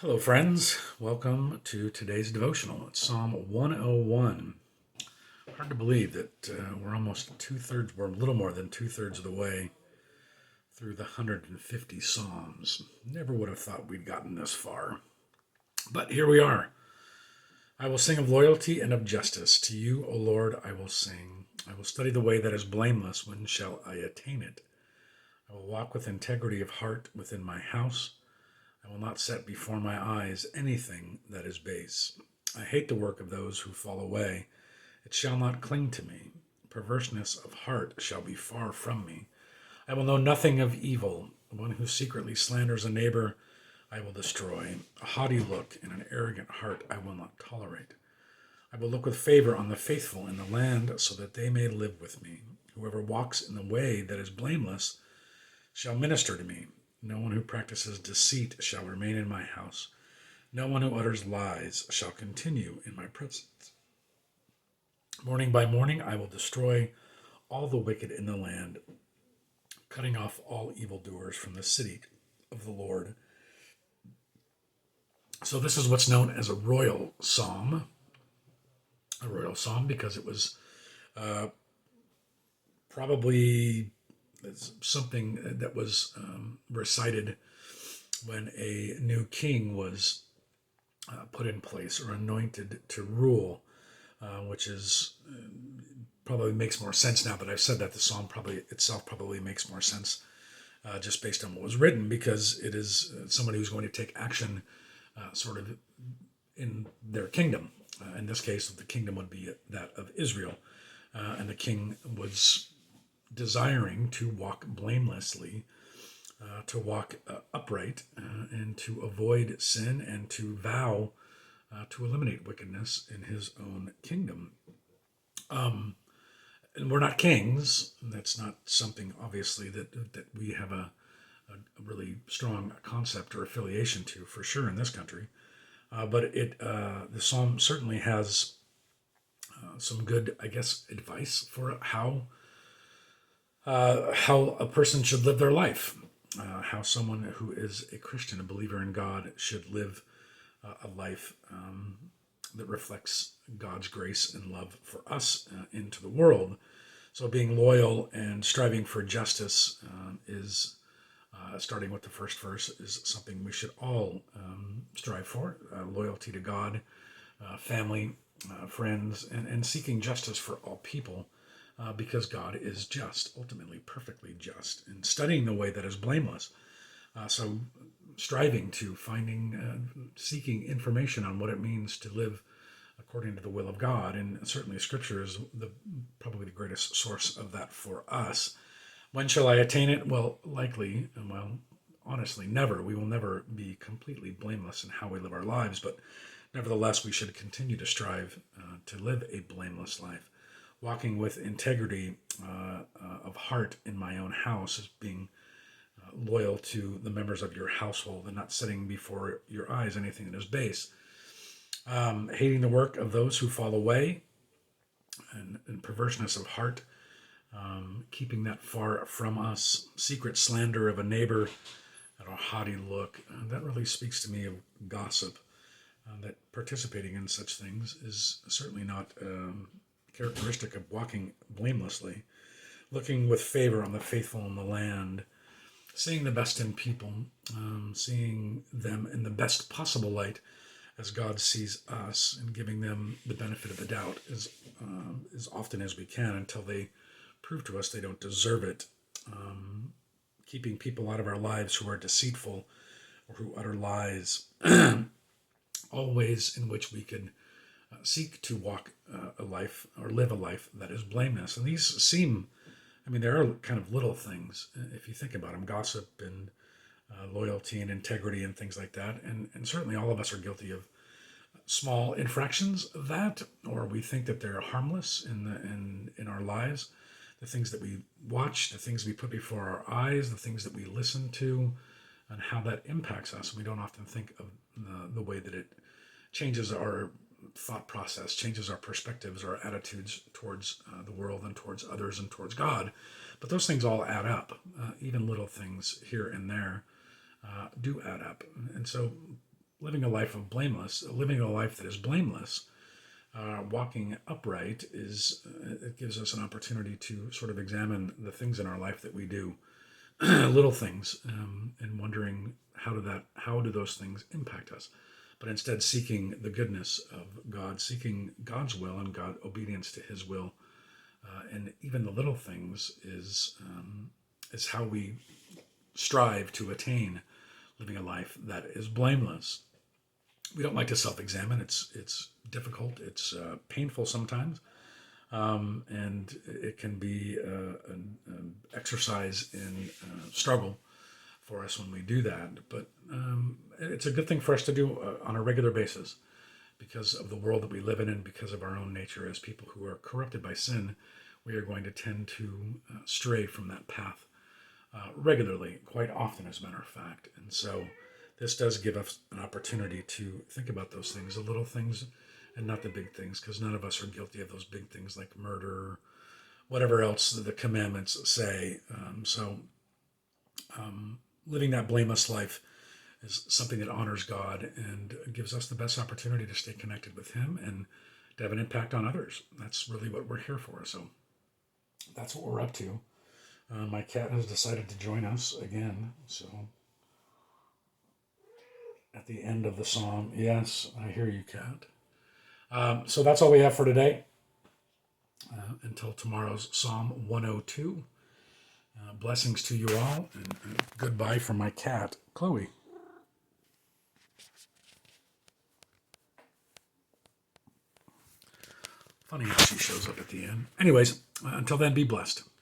Hello, friends. Welcome to today's devotional. It's Psalm 101. Hard to believe that we're almost we're a little more than two-thirds of the way through the 150 Psalms. Never would have thought we'd gotten this far. But here we are. I will sing of loyalty and of justice. To you, O Lord, I will sing. I will study the way that is blameless. When shall I attain it? I will walk with integrity of heart within my house. I will not set before my eyes anything that is base. I hate the work of those who fall away. It shall not cling to me. Perverseness of heart shall be far from me. I will know nothing of evil. One who secretly slanders a neighbor, I will destroy. A haughty look and an arrogant heart I will not tolerate. I will look with favor on the faithful in the land, so that they may live with me. Whoever walks in the way that is blameless shall minister to me. No one who practices deceit shall remain in my house. No one who utters lies shall continue in my presence. Morning by morning I will destroy all the wicked in the land, cutting off all evildoers from the city of the Lord. So this is what's known as a royal psalm. A royal psalm because it was probably something that was recited when a new king was put in place or anointed to rule, which is probably makes more sense now that I've said that. The psalm probably makes more sense just based on what was written, because it is somebody who's going to take action sort of in their kingdom. In this case, the kingdom would be that of Israel, and the king was desiring to walk blamelessly, to walk upright, and to avoid sin, and to vow to eliminate wickedness in his own kingdom. And we're not kings. That's not something, obviously, that we have a really strong concept or affiliation to, for sure, in this country. But the psalm certainly has some good, I guess, advice for how a person should live their life, how someone who is a Christian, a believer in God, should live a life that reflects God's grace and love for us into the world. So being loyal and striving for justice is, starting with the first verse, is something we should all strive for. Loyalty to God, family, friends, and seeking justice for all people, because God is just, ultimately perfectly just, and studying the way that is blameless. So striving to seeking information on what it means to live according to the will of God. And certainly Scripture is probably the greatest source of that for us. When shall I attain it? Well, honestly, never. We will never be completely blameless in how we live our lives, but nevertheless, we should continue to strive to live a blameless life. Walking with integrity of heart in my own house is being loyal to the members of your household and not setting before your eyes anything that is base. Hating the work of those who fall away, and perverseness of heart, keeping that far from us. Secret slander of a neighbor, and a haughty look. That really speaks to me of gossip. That participating in such things is certainly not characteristic of walking blamelessly. Looking with favor on the faithful in the land, seeing the best in people, seeing them in the best possible light as God sees us, and giving them the benefit of the doubt as often as we can until they prove to us they don't deserve it. Keeping people out of our lives who are deceitful or who utter lies, all ways in which we can seek to walk a life or live a life that is blameless. And these seem, there are kind of little things if you think about them: gossip and loyalty and integrity and things like that. And certainly all of us are guilty of small infractions of that, or we think that they're harmless in our lives. The things that we watch, the things we put before our eyes, the things that we listen to, and how that impacts us. We don't often think of the way that it changes our thought process, changes our perspectives, our attitudes towards the world and towards others and towards God. But those things all add up. Even little things here and there do add up. And so living a life of blameless, living a life that is blameless, walking upright it gives us an opportunity to sort of examine the things in our life that we do, little things, and wondering how do those things impact us, but instead seeking the goodness of God, seeking God's will and God obedience to His will, and even the little things is how we strive to attain living a life that is blameless. We don't like to self-examine. It's difficult. It's painful sometimes, and it can be an exercise in struggle for us when we do that. But it's a good thing for us to do on a regular basis because of the world that we live in and because of our own nature as people who are corrupted by sin. We are going to tend to stray from that path regularly, quite often, as a matter of fact. And so this does give us an opportunity to think about those things, the little things and not the big things, because none of us are guilty of those big things like murder, whatever else the commandments say. Living that blameless life is something that honors God and gives us the best opportunity to stay connected with Him and to have an impact on others. That's really what we're here for. So that's what we're up to. My cat has decided to join us again. So at the end of the psalm, yes, I hear you, cat. So that's all we have for today. Until tomorrow's Psalm 102. Blessings to you all, and goodbye from my cat, Chloe. Funny how she shows up at the end. Anyways, until then, be blessed.